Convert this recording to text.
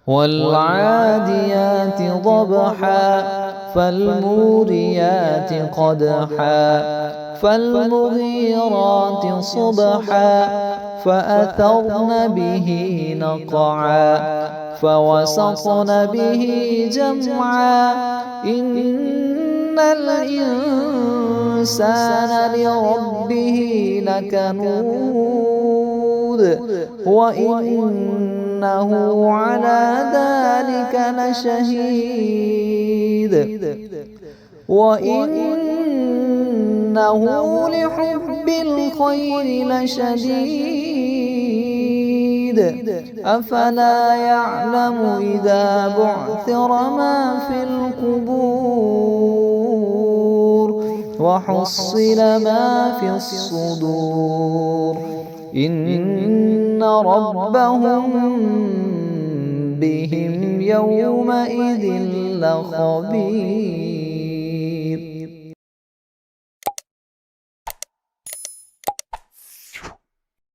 والعاديات ضبحا فالموريات قدحا فالمغيرات صبحا فأثرن به نقعا فوسطن به جمعا إن الإنسان لربه لكنود وإنه على ذلك لشهيد وإنه لحب الخير لشديد أفلا يعلم إذا بعثر ما في القبور وحصل ما في الصدور إن ربهم بهم يومئذ لخبير.